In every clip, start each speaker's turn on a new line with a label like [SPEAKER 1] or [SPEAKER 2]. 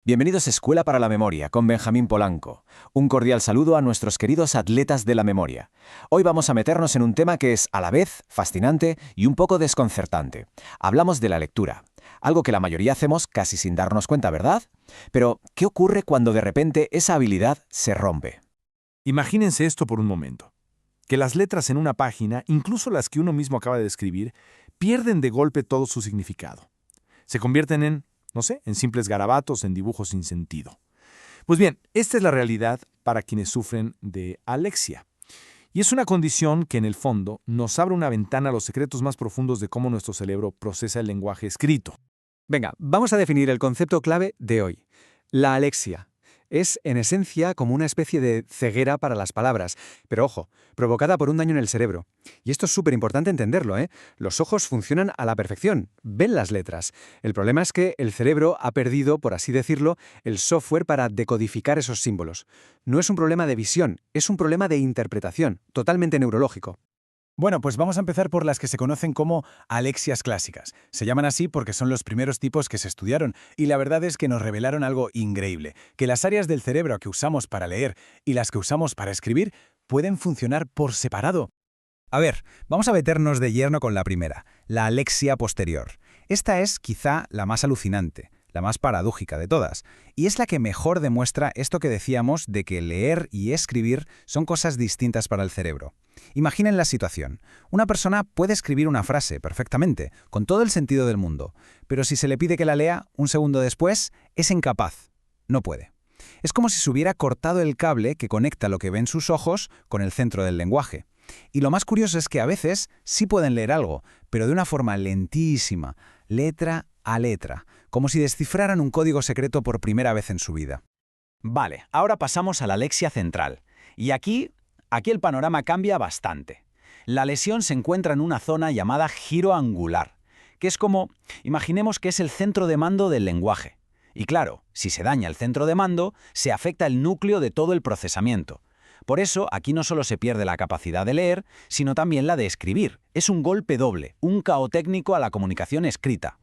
[SPEAKER 1] Bienvenidos a Escuela para la Memoria con Benjamín Polanco. Un cordial saludo a nuestros queridos atletas de la memoria. Hoy vamos a meternos en un tema que es a la vez fascinante y un poco desconcertante. Hablamos de la lectura, algo que la mayoría hacemos casi sin darnos cuenta, ¿verdad? Pero, ¿qué ocurre cuando de repente esa habilidad se rompe?
[SPEAKER 2] Imagínense esto por un momento. Que las letras en una página, incluso las que uno mismo acaba de escribir, pierden de golpe todo su significado. Se convierten en simples garabatos, en dibujos sin sentido. Pues bien, esta es la realidad para quienes sufren de alexia. Y es una condición que en el fondo nos abre una ventana a los secretos más profundos de cómo nuestro cerebro procesa el lenguaje escrito.
[SPEAKER 3] Venga, vamos a definir el concepto clave de hoy. La alexia. Es, en esencia, como una especie de ceguera para las palabras, pero ojo, provocada por un daño en el cerebro. Y esto es súper importante entenderlo, ¿eh? Los ojos funcionan a la perfección, ven las letras. El problema es que el cerebro ha perdido, por así decirlo, el software para decodificar esos símbolos. No es un problema de visión, es un problema de interpretación, totalmente neurológico.
[SPEAKER 4] Bueno, pues vamos a empezar por las que se conocen como alexias clásicas. Se llaman así porque son los primeros tipos que se estudiaron y la verdad es que nos revelaron algo increíble, que las áreas del cerebro que usamos para leer y las que usamos para escribir pueden funcionar por separado. A ver, vamos a meternos de lleno con la primera, la alexia posterior. Esta es quizá la más alucinante, la más paradójica de todas, y es la que mejor demuestra esto que decíamos de que leer y escribir son cosas distintas para el cerebro. Imaginen la situación. Una persona puede escribir una frase perfectamente, con todo el sentido del mundo, pero si se le pide que la lea, un segundo después, es incapaz. No puede. Es como si se hubiera cortado el cable que conecta lo que ven sus ojos con el centro del lenguaje. Y lo más curioso es que a veces sí pueden leer algo, pero de una forma lentísima, letra a letra, como si descifraran un código secreto por primera vez en su vida.
[SPEAKER 1] Vale, ahora pasamos a la alexia central. Y aquí el panorama cambia bastante. La lesión se encuentra en una zona llamada giro angular, que es como, imaginemos que es el centro de mando del lenguaje. Y claro, si se daña el centro de mando, se afecta el núcleo de todo el procesamiento. Por eso, aquí no solo se pierde la capacidad de leer, sino también la de escribir. Es un golpe doble, un caos técnico a la comunicación escrita.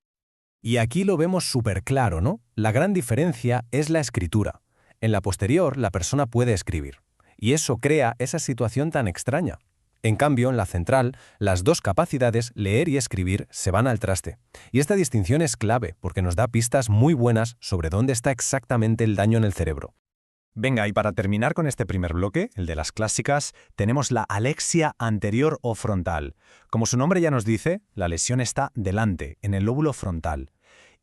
[SPEAKER 5] Y aquí lo vemos súper claro, ¿no? La gran diferencia es la escritura. En la posterior, la persona puede escribir. Y eso crea esa situación tan extraña. En cambio, en la central, las dos capacidades, leer y escribir, se van al traste. Y esta distinción es clave porque nos da pistas muy buenas sobre dónde está exactamente el daño en el cerebro.
[SPEAKER 6] Venga, y para terminar con este primer bloque, el de las clásicas, tenemos la alexia anterior o frontal. Como su nombre ya nos dice, la lesión está delante, en el lóbulo frontal.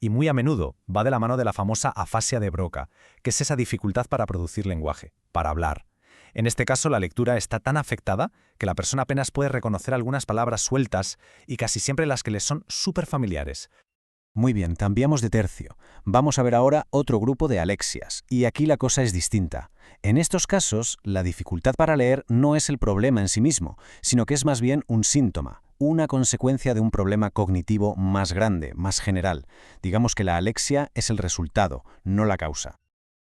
[SPEAKER 6] Y muy a menudo va de la mano de la famosa afasia de Broca, que es esa dificultad para producir lenguaje, para hablar. En este caso, la lectura está tan afectada que la persona apenas puede reconocer algunas palabras sueltas y casi siempre las que les son súper familiares.
[SPEAKER 1] Muy bien, cambiamos de tercio. Vamos a ver ahora otro grupo de alexias, y aquí la cosa es distinta. En estos casos, la dificultad para leer no es el problema en sí mismo, sino que es más bien un síntoma, una consecuencia de un problema cognitivo más grande, más general. Digamos que la alexia es el resultado, no la causa.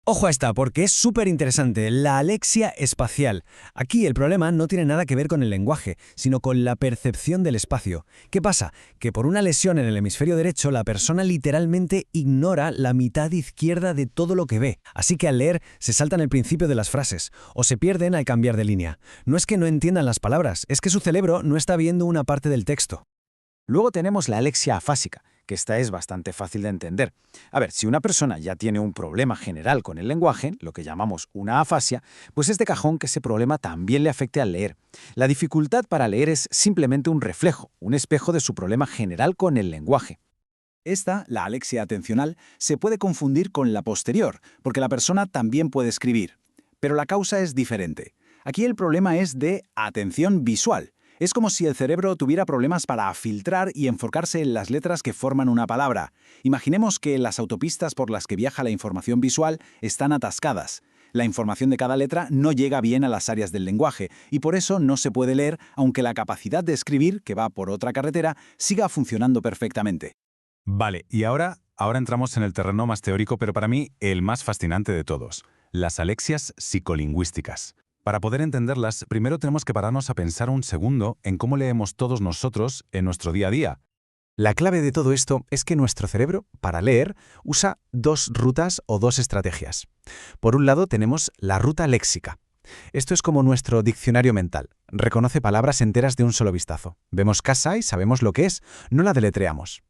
[SPEAKER 3] Ojo a esta, porque es súper interesante, la alexia espacial. Aquí el problema no tiene nada que ver con el lenguaje, sino con la percepción del espacio. ¿Qué pasa? Que por una lesión en el hemisferio derecho, la persona literalmente ignora la mitad izquierda de todo lo que ve. Así que al leer se saltan el principio de las frases, o se pierden al cambiar de línea. No es que no entiendan las palabras, es que su cerebro no está viendo una parte del texto.
[SPEAKER 4] Luego tenemos la alexia afásica, que esta es bastante fácil de entender. A ver, si una persona ya tiene un problema general con el lenguaje, lo que llamamos una afasia, pues es de cajón que ese problema también le afecte al leer. La dificultad para leer es simplemente un reflejo, un espejo de su problema general con el lenguaje. Esta, la alexia atencional, se puede confundir con la posterior, porque la persona también puede escribir. Pero la causa es diferente. Aquí el problema es de atención visual. Es como si el cerebro tuviera problemas para filtrar y enfocarse en las letras que forman una palabra. Imaginemos que las autopistas por las que viaja la información visual están atascadas. La información de cada letra no llega bien a las áreas del lenguaje y por eso no se puede leer, aunque la capacidad de escribir, que va por otra carretera, siga funcionando perfectamente.
[SPEAKER 2] Vale, y ahora entramos en el terreno más teórico, pero para mí el más fascinante de todos, las alexias psicolingüísticas. Para poder entenderlas, primero tenemos que pararnos a pensar un segundo en cómo leemos todos nosotros en nuestro día a día.
[SPEAKER 3] La clave de todo esto es que nuestro cerebro, para leer, usa dos rutas o dos estrategias. Por un lado tenemos la ruta léxica. Esto es como nuestro diccionario mental. Reconoce palabras enteras de un solo vistazo. Vemos casa y sabemos lo que es, no la deletreamos.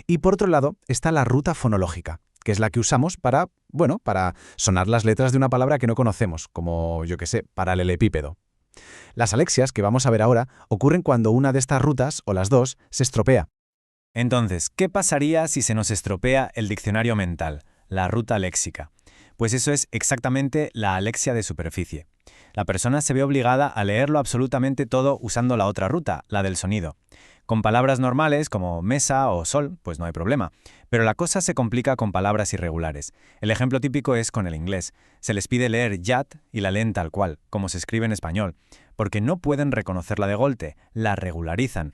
[SPEAKER 3] Y por otro lado está la ruta fonológica, que es la que usamos para sonar las letras de una palabra que no conocemos, como, paralelepípedo. Las alexias que vamos a ver ahora ocurren cuando una de estas rutas, o las dos, se estropea.
[SPEAKER 6] Entonces, ¿qué pasaría si se nos estropea el diccionario mental, la ruta léxica? Pues eso es exactamente la alexia de superficie. La persona se ve obligada a leerlo absolutamente todo usando la otra ruta, la del sonido. Con palabras normales como mesa o sol, pues no hay problema. Pero la cosa se complica con palabras irregulares. El ejemplo típico es con el inglés. Se les pide leer yat y la leen tal cual, como se escribe en español, porque no pueden reconocerla de golpe, la regularizan.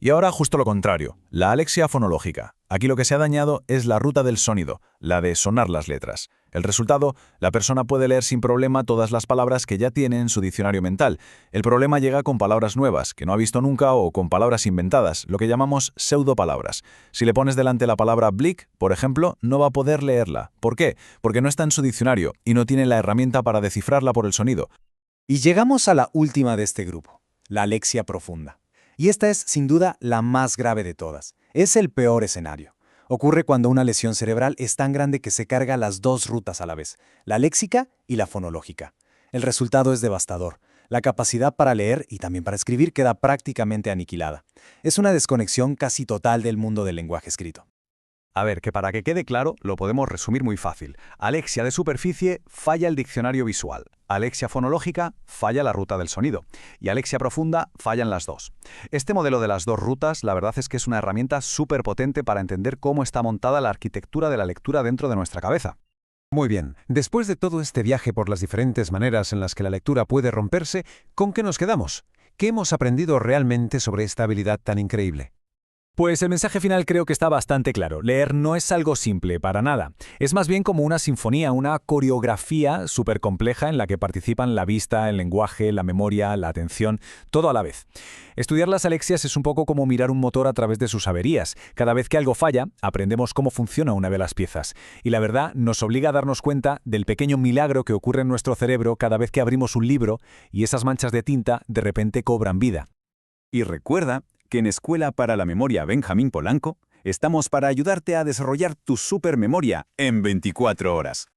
[SPEAKER 1] Y ahora justo lo contrario, la alexia fonológica. Aquí lo que se ha dañado es la ruta del sonido, la de sonar las letras. El resultado, la persona puede leer sin problema todas las palabras que ya tiene en su diccionario mental. El problema llega con palabras nuevas, que no ha visto nunca, o con palabras inventadas, lo que llamamos pseudopalabras. Si le pones delante la palabra blick, por ejemplo, no va a poder leerla. ¿Por qué? Porque no está en su diccionario y no tiene la herramienta para descifrarla por el sonido.
[SPEAKER 7] Y llegamos a la última de este grupo, la alexia profunda. Y esta es, sin duda, la más grave de todas. Es el peor escenario. Ocurre cuando una lesión cerebral es tan grande que se carga las dos rutas a la vez, la léxica y la fonológica. El resultado es devastador. La capacidad para leer y también para escribir queda prácticamente aniquilada. Es una desconexión casi total del mundo del lenguaje escrito.
[SPEAKER 8] A ver, que para que quede claro, lo podemos resumir muy fácil. Alexia de superficie, falla el diccionario visual. Alexia fonológica, falla la ruta del sonido. Y alexia profunda, fallan las dos. Este modelo de las dos rutas, la verdad es que es una herramienta súper potente para entender cómo está montada la arquitectura de la lectura dentro de nuestra cabeza.
[SPEAKER 5] Muy bien, después de todo este viaje por las diferentes maneras en las que la lectura puede romperse, ¿con qué nos quedamos? ¿Qué hemos aprendido realmente sobre esta habilidad tan increíble?
[SPEAKER 6] Pues el mensaje final creo que está bastante claro. Leer no es algo simple, para nada. Es más bien como una sinfonía, una coreografía súper compleja en la que participan la vista, el lenguaje, la memoria, la atención, todo a la vez. Estudiar las alexias es un poco como mirar un motor a través de sus averías. Cada vez que algo falla, aprendemos cómo funciona una de las piezas. Y la verdad nos obliga a darnos cuenta del pequeño milagro que ocurre en nuestro cerebro cada vez que abrimos un libro y esas manchas de tinta de repente cobran vida.
[SPEAKER 8] Y recuerda que en Escuela para la Memoria Benjamín Polanco estamos para ayudarte a desarrollar tu supermemoria en 24 horas.